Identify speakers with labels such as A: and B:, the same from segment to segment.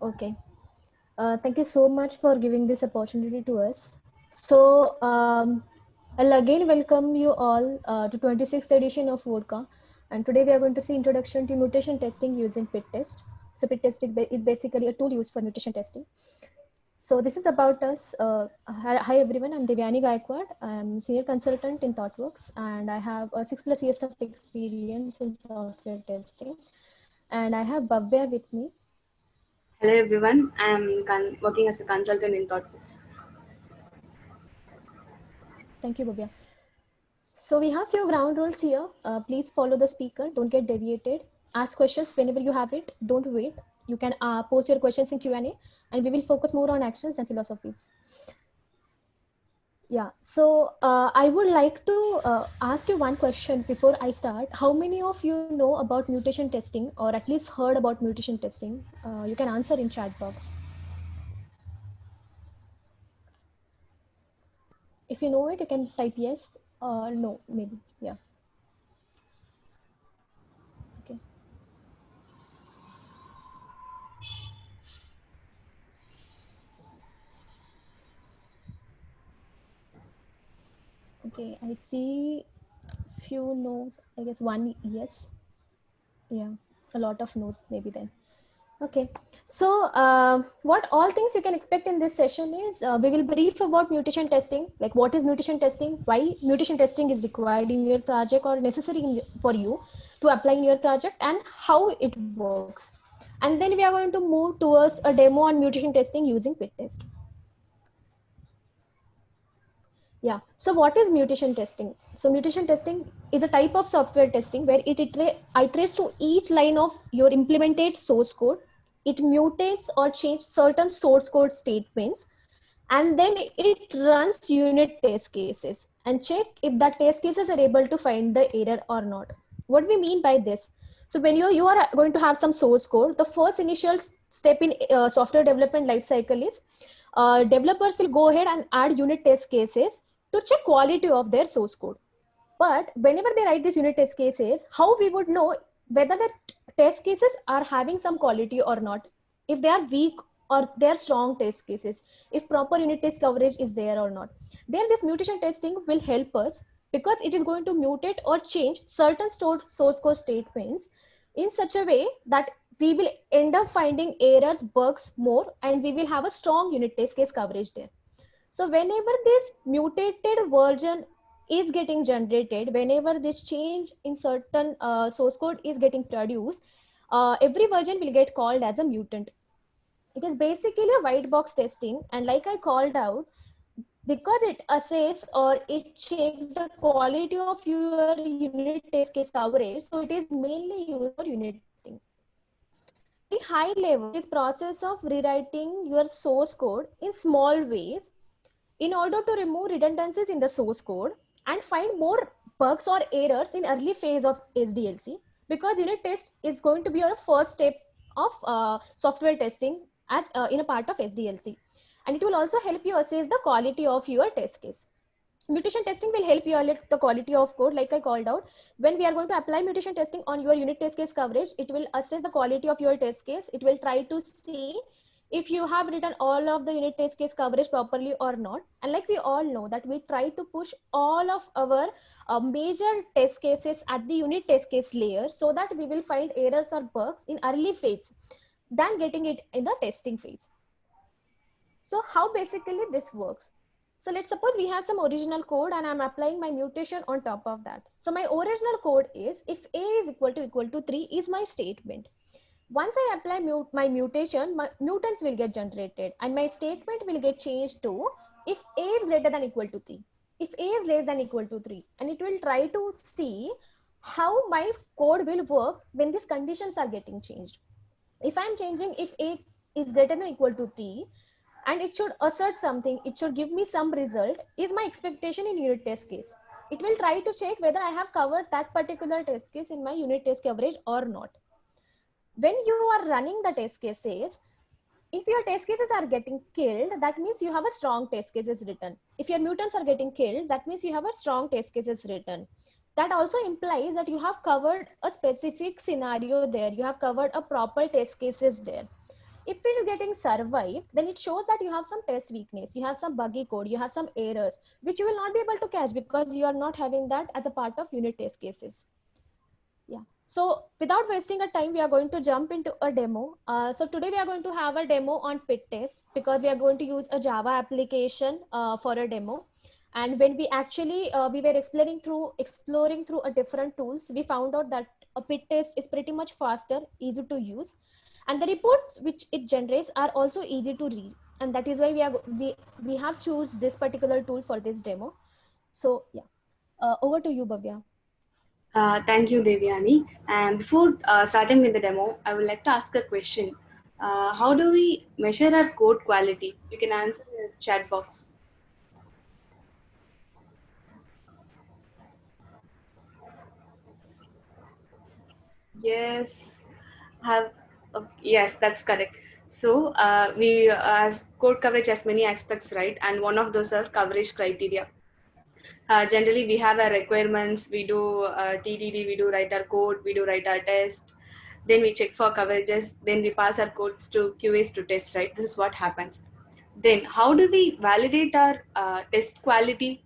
A: Okay. Thank you so much for giving this opportunity to us. So, I'll again welcome you all to 26th edition of Vodka. And today we are going to see introduction to mutation testing using PIT test. So PIT testing is basically a tool used for mutation testing. So this is about us. Hi everyone, I'm Devyani Gaikwad. I'm senior consultant in ThoughtWorks and I have 6+ years of experience in software testing. And I have Bhavya with me.
B: Hello everyone, I am working as a consultant in ThoughtBooks.
A: Thank you, Bhavya. So we have few ground rules here. Please follow the speaker. Don't get deviated. Ask questions whenever you have it. Don't wait. You can post your questions in Q&A and we will focus more on actions than philosophies. Yeah, so I would like to ask you one question before I start. How many of you know about mutation testing or at least heard about mutation testing? You can answer in chat box. If you know it, you can type yes or no, maybe. Yeah, okay. Okay, I see few no's, I guess one yes. Yeah, a lot of no's maybe then. Okay, so what all things you can expect in this session is we will brief about mutation testing, like what is mutation testing, why mutation testing is required in your project or necessary for you to apply in your project, and how it works. And then we are going to move towards a demo on mutation testing using PIT test. Yeah. So what is mutation testing? So mutation testing is a type of software testing where it iterates to each line of your implemented source code. It mutates or changes certain source code statements, and then it runs unit test cases and check if that test cases are able to find the error or not. What we mean by this? So when you are going to have some source code, the first initial step in software development lifecycle is developers will go ahead and add unit test cases to check quality of their source code. But whenever they write these unit test cases, how we would know whether the test cases are having some quality or not, if they are weak or they are strong test cases, if proper unit test coverage is there or not. There, this mutation testing will help us because it is going to mutate or change certain stored source code statements in such a way that we will end up finding errors, bugs more, and we will have a strong unit test case coverage there. So whenever this mutated version is getting generated, whenever this change in certain source code is getting produced, every version will get called as a mutant. It is basically a white box testing, and like I called out, because it assesses or it checks the quality of your unit test case coverage, so it is mainly used for unit testing. At a very high level, it is process of rewriting your source code in small ways in order to remove redundancies in the source code and find more bugs or errors in early phase of SDLC, because unit test is going to be your first step of software testing as in a part of SDLC, and it will also help you assess the quality of your test case. Mutation testing will help you evaluate the quality of code, like I called out. When we are going to apply mutation testing on your unit test case coverage, it will assess the quality of your test case. It will try to see if you have written all of the unit test case coverage properly or not. And like we all know that we try to push all of our major test cases at the unit test case layer, so that we will find errors or bugs in early phase than getting it in the testing phase. So how basically this works? So let's suppose we have some original code and I'm applying my mutation on top of that. So my original code is if a is equal to 3 is my statement. Once I apply my mutation, my mutants will get generated and my statement will get changed to if a is greater than equal to 3. If a is less than equal to 3, and it will try to see how my code will work when these conditions are getting changed. If I'm changing if a is greater than equal to 3, and it should assert something, it should give me some result, is my expectation in unit test case. It will try to check whether I have covered that particular test case in my unit test coverage or not. When you are running the test cases, if your test cases are getting killed, that means you have a strong test cases written. If your mutants are getting killed, that means you have a strong test cases written. That also implies that you have covered a specific scenario there, you have covered a proper test cases there. If it is getting survived, then it shows that you have some test weakness, you have some buggy code, you have some errors, which you will not be able to catch because you are not having that as a part of unit test cases. Yeah. So without wasting a time, we are going to jump into a demo. So today we are going to have a demo on pit test because we are going to use a Java application for a demo. And when we actually we were exploring through a different tools, we found out that a pit test is pretty much faster, easy to use, and the reports which it generates are also easy to read. And that is why we have choose this particular tool for this demo. So yeah, over to you, Bhavya.
B: Thank you, Devyani. And before starting with the demo, I would like to ask a question. How do we measure our code quality? You can answer in the chat box. Yes, have yes, that's correct. So we as code coverage has many aspects, right? And one of those are coverage criteria. Generally, we have our requirements. We do TDD. We do write our code. We do write our test. Then we check for coverages. Then we pass our codes to QAs to test. Right. This is what happens. Then how do we validate our test quality?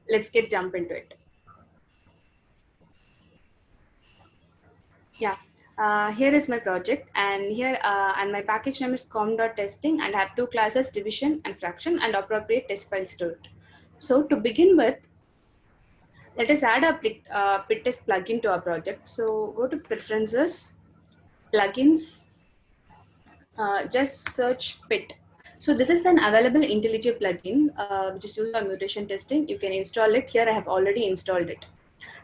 B: Let's get jump into it. Yeah. Here is my project, and here and my package name is com.testing, and I have two classes, division and fraction, and appropriate test files to it. So to begin with, let us add a pit test plugin to our project. So go to preferences, plugins, just search pit. So this is an available IntelliJ plugin which is used for mutation testing. You can install it. Here I have already installed it.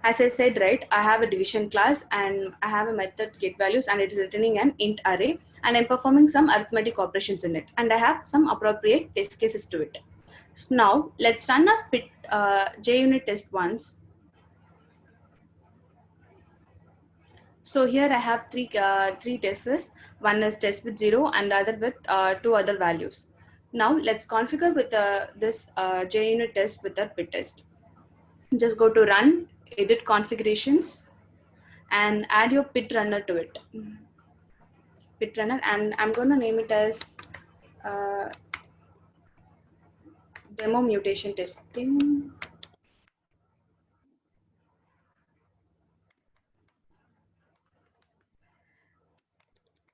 B: As I said, right, I have a division class and I have a method get values, and it is returning an int array, and I'm performing some arithmetic operations in it, and I have some appropriate test cases to it. So now let's run a pit JUnit test once. So here I have three tests. One is test with 0 and the other with two other values. Now let's configure with this JUnit test with the pit test. Just go to run, edit configurations, and add your pit runner to it. Pit runner, and I'm going to name it as uh, demo mutation testing.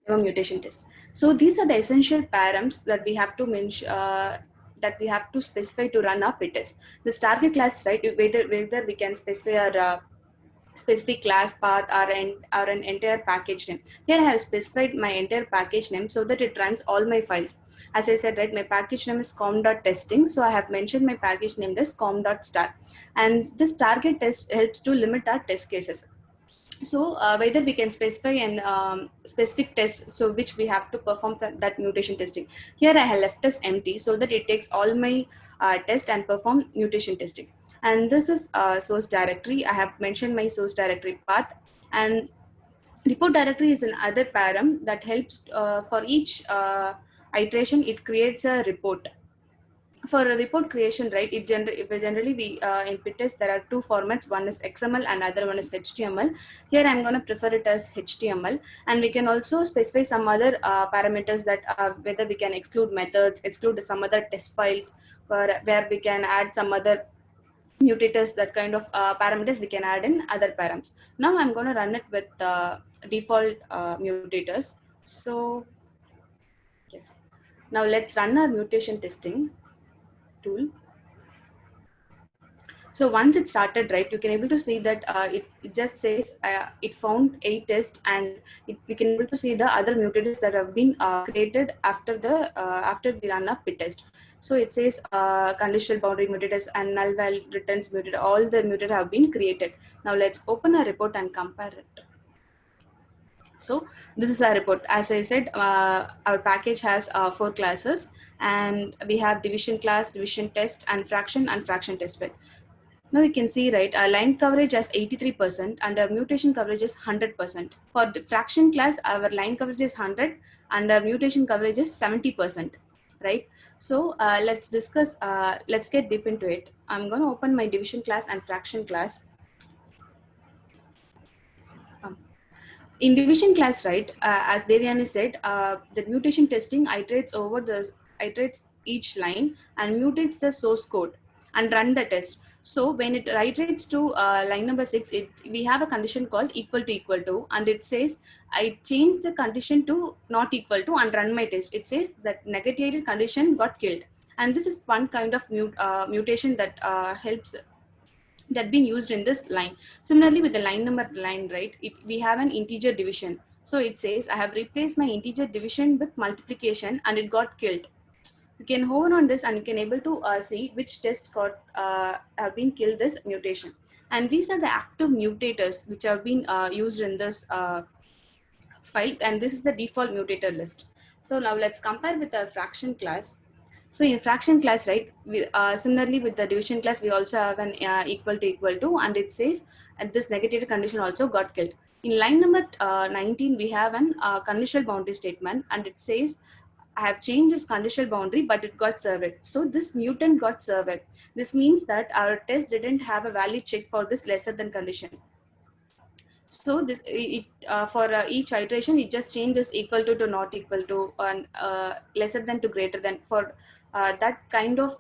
B: Mutation test. So these are the essential params that we have to mention, that we have to specify to run our pit test. This target class, right? Whether we can specify our specific class path or an entire package name. Here I have specified my entire package name so that it runs all my files. As I said, right, my package name is com.testing. So I have mentioned my package name as com.star. And this target test helps to limit our test cases. So whether we can specify an specific test, so which we have to perform that mutation testing. Here I have left as empty so that it takes all my test and perform mutation testing. And this is source directory. I have mentioned my source directory path, and report directory is another param that helps for each iteration. It creates a report. For a report creation, right, generally we in PITES there are two formats. One is XML and other one is HTML. Here I'm going to prefer it as HTML, and we can also specify some other parameters that whether we can exclude methods, exclude some other test files, where we can add some other mutators, that kind of parameters we can add in other params. Now I'm going to run it with default mutators. So yes, now let's run our mutation testing tool. So once it started, right, you can able to see that it just says it found 8 tests, and you can able to see the other mutators that have been created after after we run a pit test. So it says conditional boundary mutators and null val returns mutator. All the mutators have been created. Now let's open a report and compare it. So this is our report. As I said, our package has 4 classes, and we have division class, division test, and fraction test bed. Now you can see, right, our line coverage has 83% and our mutation coverage is 100%. For the fraction class, our line coverage is 100 and our mutation coverage is 70%, right? So let's discuss, let's get deep into it. I'm going to open my division class and fraction class. Um, in division class, right, as Devyani said, the mutation testing iterates each line and mutates the source code and run the test. So when it iterates to line number 6, we have a condition called equal to, and it says I change the condition to not equal to and run my test. It says that negative condition got killed, and this is one kind of mutation that helps that been used in this line. Similarly, with the line number line, right, we have an integer division. So it says I have replaced my integer division with multiplication and it got killed. You can hover on this and you can able to see which test got have been killed this mutation. And these are the active mutators which have been used in this file, and this is the default mutator list. So now let's compare with our fraction class. So in fraction class, right, similarly with the division class, we also have an equal to, and it says and this negative condition also got killed. In line number 19, we have an conditional boundary statement, and it says I have changed this conditional boundary, but it got served. So this mutant got served. This means that our test didn't have a valid check for this lesser than condition. So this for each iteration, it just changes equal to not equal to, and lesser than to greater than. For that kind of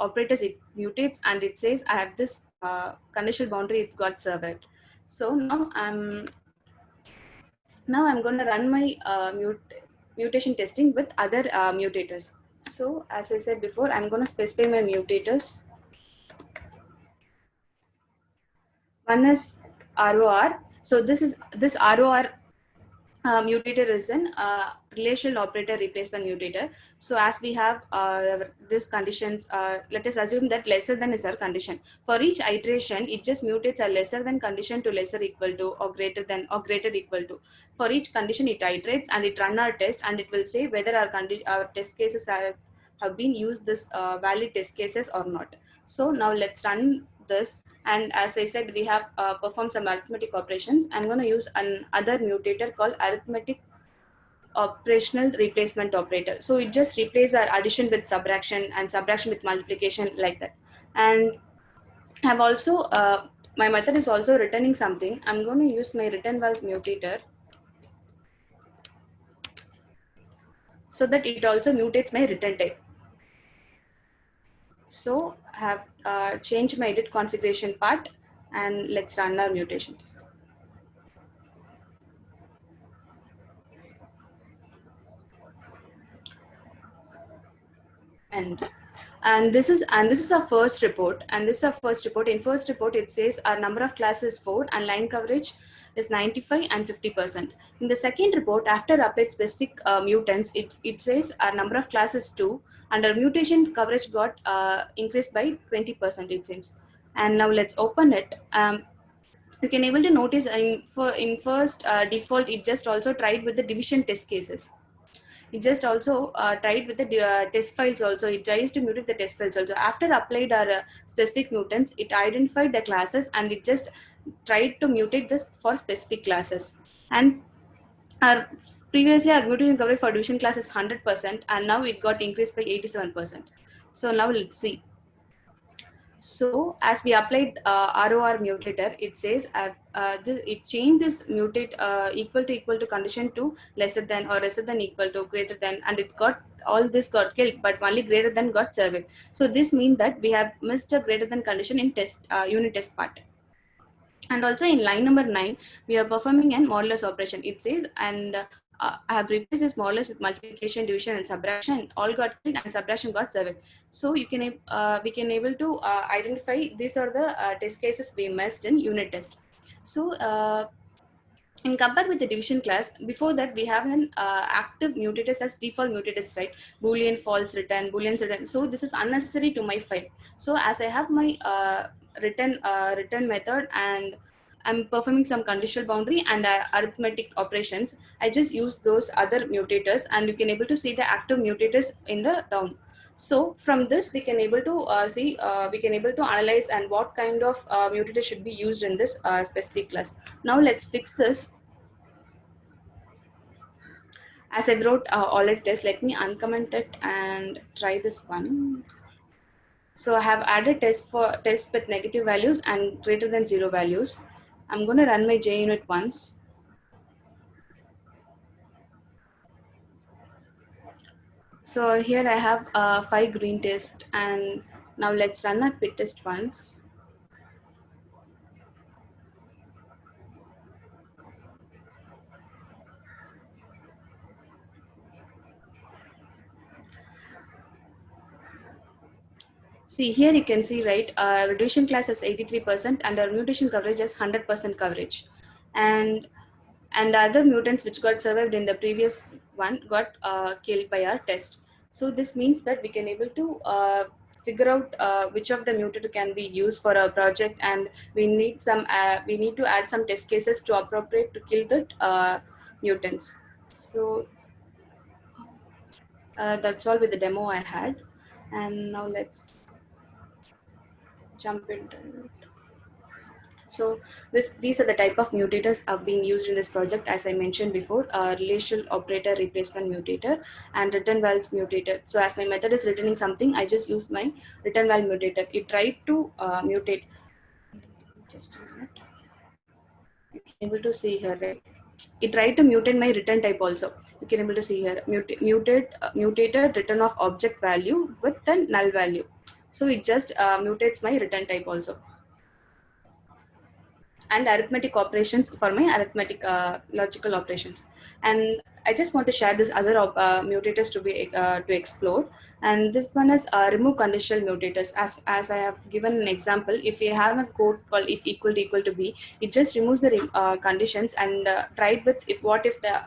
B: operators, it mutates and it says I have this conditional boundary, it got served. So now I'm going to run my mutation testing with other mutators. So as I said before, I'm going to specify my mutators. One is ROR. So this ROR mutator is an relational operator replacement mutator. So as we have this conditions, let us assume that lesser than is our condition. For each iteration, it just mutates a lesser than condition to lesser equal to or greater than or greater equal to. For each condition, it iterates and it run our test, and it will say whether our test cases have been used this valid test cases or not. So now let's run this, and as I said, we have performed some arithmetic operations. I'm going to use another mutator called arithmetic operational replacement operator. So it just replaces our addition with subtraction and subtraction with multiplication, like that. And I've also my method is also returning something. I'm going to use my return val mutator so that it also mutates my return type. So I have changed my edit configuration part, and let's run our mutation test. And this is our first report, and this is our first report. In first report, it says our number of classes is 4 and line coverage is 95 and 50%. In the second report, after applied specific mutants, it says our number of classes is 2 and our mutation coverage got increased by 20%, it seems. And now let's open it. You can able to notice in first default, it just also tried with the division test cases. It just also tried with the test files also. It tries to mutate the test files also. After applied our specific mutants, it identified the classes and it just tried to mutate this for specific classes. And previously our mutation coverage for division class is 100%, and now it got increased by 87%. So now let's see. So as we applied ROR mutator, it says it changes mutate equal to condition to lesser than or lesser than equal to greater than, and it got all this got killed, but only greater than got surveyed. So this means that we have missed a greater than condition in test unit test part. And also in line number 9, we are performing an modulus operation. It says, and I have replaced this modulus with multiplication, division, and subtraction. All got killed and subtraction got served. So we can able to identify these are the test cases we missed in unit test. So in compare with the division class, before that we have an active mutators as default mutators, right? Boolean false return, boolean return. So this is unnecessary to my file. So as I have my return method and I'm performing some conditional boundary and arithmetic operations, I just use those other mutators, and you can able to see the active mutators in the down. So from this we can able to we can able to analyze and what kind of mutator should be used in this specific class. Now let's fix this. As I wrote all it test, let me uncomment it and try this one. So I have added test with negative values and greater than 0 values. I'm going to run my JUnit once. So here I have 5 green tests, and now let's run our pit test once. See, here you can see, right, reduction class is 83% and our mutation coverage is 100% coverage. And the other mutants which got survived in the previous one got killed by our test. So this means that we can able to figure out which of the mutant can be used for our project, and we need to add some test cases to appropriate to kill the mutants. So that's all with the demo I had, and now let's jump into it. So these are the type of mutators are being used in this project, as I mentioned before: relational operator replacement mutator and return vals mutator. So as my method is returning something, I just use my return val mutator. It tried to mutate. Just a minute. You can able to see here, right? It tried to mutate my return type also. You can able to see here mutated return of object value with the null value. So it just mutates my return type also, and arithmetic operations for my arithmetic logical operations. And I just want to share this other mutators to explore. And this one is remove conditional mutators. As I have given an example, if you have a code called if equal to b, it just removes the conditions and tried with if what if the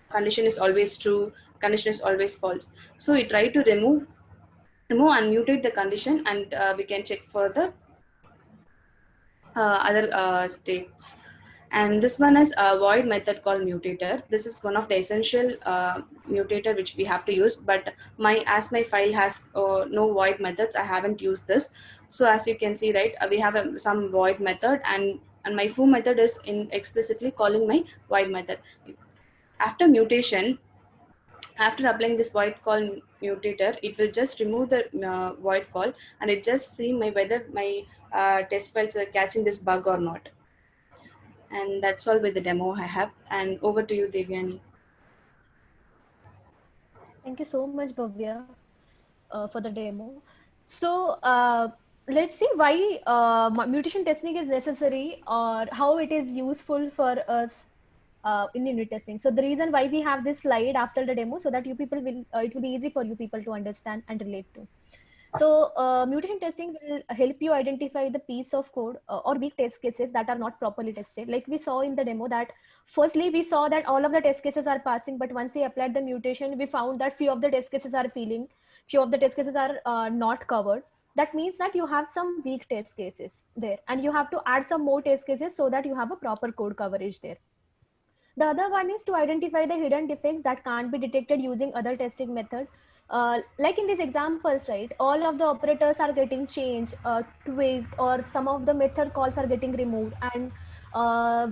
B: condition is always true, condition is always false. So we try to remove and mutate the condition, and we can check for the other states. And this one is a void method called mutator. This is one of the essential mutator which we have to use, but as my file has no void methods, I haven't used this. So as you can see, right, we have some void method, and my foo method is in explicitly calling my void method. After mutation, after applying this void call mutator, it will just remove the void call, and it just see whether my test files are catching this bug or not. And that's all with the demo I have. And over to you, Devyani.
A: Thank you so much, Bhavya, for the demo. So let's see why mutation testing is necessary, or how it is useful for us in unit testing. So the reason why we have this slide after the demo, so that you people will, it will be easy for you people to understand and relate to. So mutation testing will help you identify the piece of code or weak test cases that are not properly tested. Like we saw in the demo that firstly, we saw that all of the test cases are passing, but once we applied the mutation, we found that few of the test cases are failing, few of the test cases are not covered. That means that you have some weak test cases there, and you have to add some more test cases so that you have a proper code coverage there. The other one is to identify the hidden defects that can't be detected using other testing methods. Like in these examples, right, all of the operators are getting changed, tweaked, or some of the method calls are getting removed, and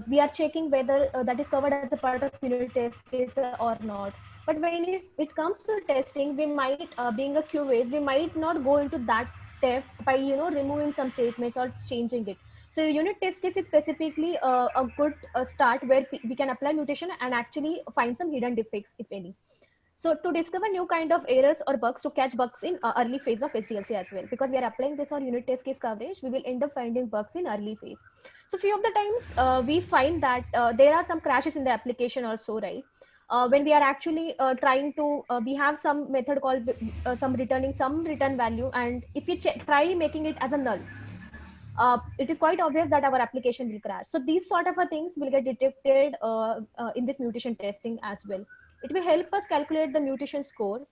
A: we are checking whether that is covered as a part of unit test case or not. But when it comes to testing, we might, being a QAs, we might not go into that depth by removing some statements or changing it. So unit test case is specifically a good start where we can apply mutation and actually find some hidden defects, if any. So to discover new kind of errors or bugs, to catch bugs in early phase of SDLC as well, because we are applying this on unit test case coverage, we will end up finding bugs in early phase. So few of the times we find that there are some crashes in the application also, right? When we are actually trying to, we have some method called some returning some return value, and if we try making it as a null, it is quite obvious that our application will crash. So these sort of things will get detected in this mutation testing as well. It will help us calculate the mutation score.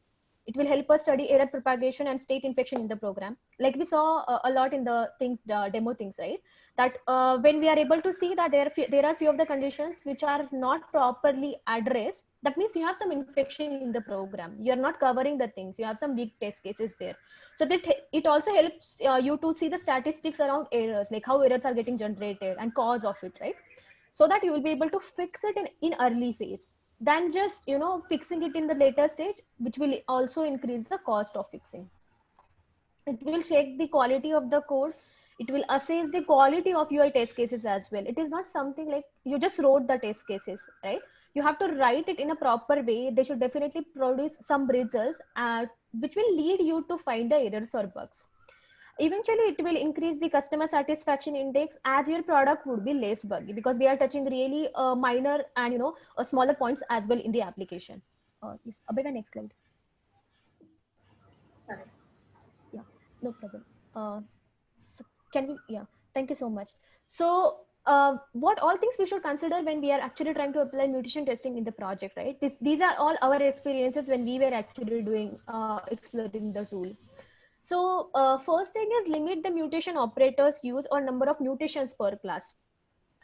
A: It will help us study error propagation and state infection in the program. Like we saw a lot in the things, the demo things, right? That when we are able to see that there are few of the conditions which are not properly addressed, that means you have some infection in the program. You are not covering the things. You have some weak test cases there. So that it also helps you to see the statistics around errors, like how errors are getting generated and cause of it, right? So that you will be able to fix it in early phase than just fixing it in the later stage, which will also increase the cost of fixing. It will check the quality of the code. It will assess the quality of your test cases as well. It is not something like you just wrote the test cases, right? you have to write it in a proper way. They should definitely produce some results which will lead you to find the errors or bugs. Eventually it will increase the customer satisfaction index, as your product would be less buggy, because we are touching really minor and smaller points as well in the application. Yes, Abhega, next slide.
B: Sorry.
A: Yeah, no problem. So can we, yeah, thank you so much. So what all things we should consider when we are actually trying to apply mutation testing in the project, right? These are all our experiences when we were actually doing exploring the tool. So first thing is limit the mutation operators use or number of mutations per class.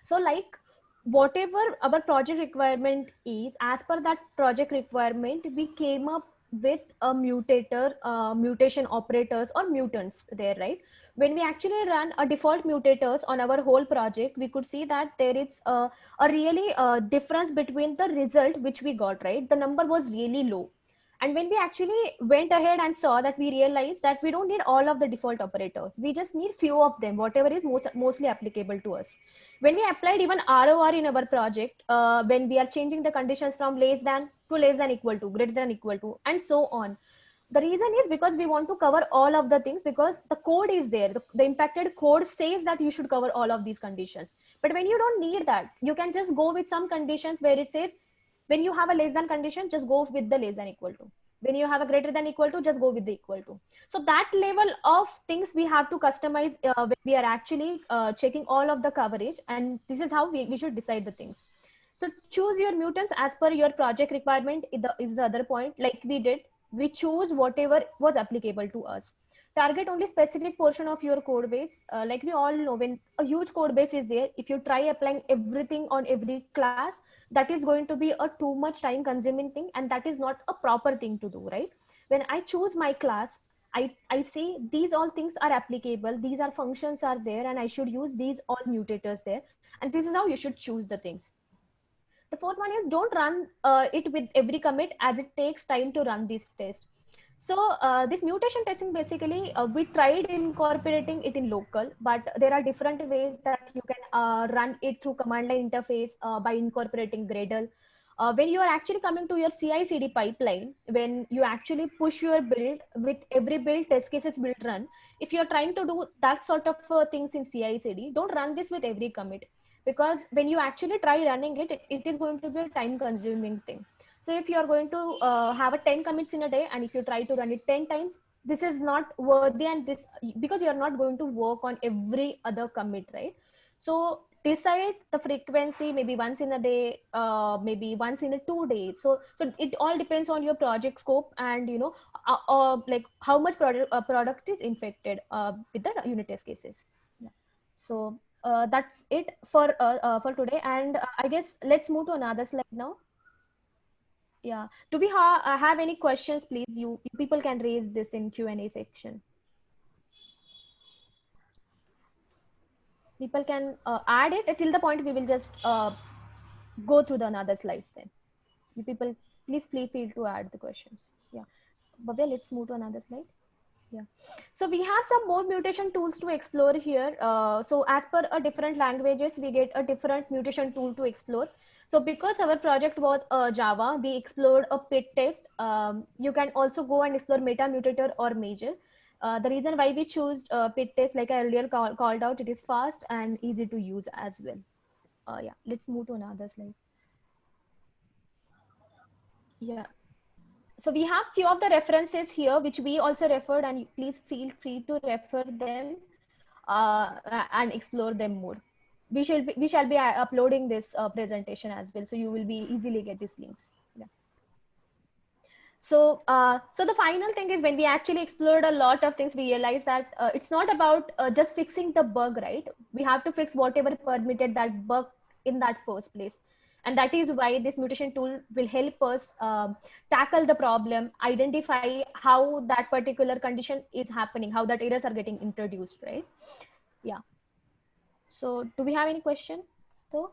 A: So like whatever our project requirement is, as per that project requirement, we came up with a mutator, mutation operators or mutants there, right? When we actually run a default mutators on our whole project, we could see that there is a really difference between the result which we got, right? The number was really low. And when we actually went ahead and saw that, we realized that we don't need all of the default operators. We just need few of them, whatever is mostly applicable to us. When we applied even ROR in our project, when we are changing the conditions from less than to less than equal to, greater than equal to, and so on. The reason is because we want to cover all of the things, because the code is there. The impacted code says that you should cover all of these conditions. But when you don't need that, you can just go with some conditions where it says, when you have a less than condition, just go with the less than equal to. When you have a greater than equal to, just go with the equal to. So that level of things we have to customize when we are actually checking all of the coverage, and this is how we should decide the things. So choose your mutants as per your project requirement is the other point. Like we did, we choose whatever was applicable to us. Target only specific portion of your code base. Like we all know, when a huge code base is there, if you try applying everything on every class, that is going to be a too much time consuming thing, and that is not a proper thing to do, right? When I choose my class, I say these all things are applicable, these are functions are there, and I should use these all mutators there. And this is how you should choose the things. The fourth one is don't run it with every commit, as it takes time to run this test. So this mutation testing, basically we tried incorporating it in local, but there are different ways that you can run it through command line interface by incorporating Gradle. When you are actually coming to your CI/CD pipeline, when you actually push your build with every build test cases build run, if you're trying to do that sort of things in CI/CD, don't run this with every commit, because when you actually try running it, it is going to be a time consuming thing. So if you are going to have a 10 commits in a day, and if you try to run it 10 times, this is not worthy, and this, because you are not going to work on every other commit, right? So decide the frequency, maybe once in a day, maybe once in a 2 days. So it all depends on your project scope, and like how much product is infected with the unit test cases. Yeah. So that's it for today, and I guess let's move to another slide now. Yeah, do we have any questions? Please, you people can raise this in Q&A section. People can add it till the point we will just go through the another slides. Then you people, please feel free to add the questions. Yeah, Bhavya, let's move to another slide. Yeah, so we have some more mutation tools to explore here. So as per a different languages, we get a different mutation tool to explore. So because our project was Java, we explored a pit test. You can also go and explore meta mutator or major. The reason why we choose pit test, like I earlier called out, it is fast and easy to use as well. Yeah, let's move to another slide. Yeah. So we have few of the references here, which we also referred, and please feel free to refer them and explore them more. We shall be uploading this presentation as well, so you will be easily get these links. Yeah. So so the final thing is, when we actually explored a lot of things, we realized that it's not about just fixing the bug, right? We have to fix whatever permitted that bug in that first place. And that is why this mutation tool will help us tackle the problem, identify how that particular condition is happening, how that errors are getting introduced, right? Yeah. So do we have any question though?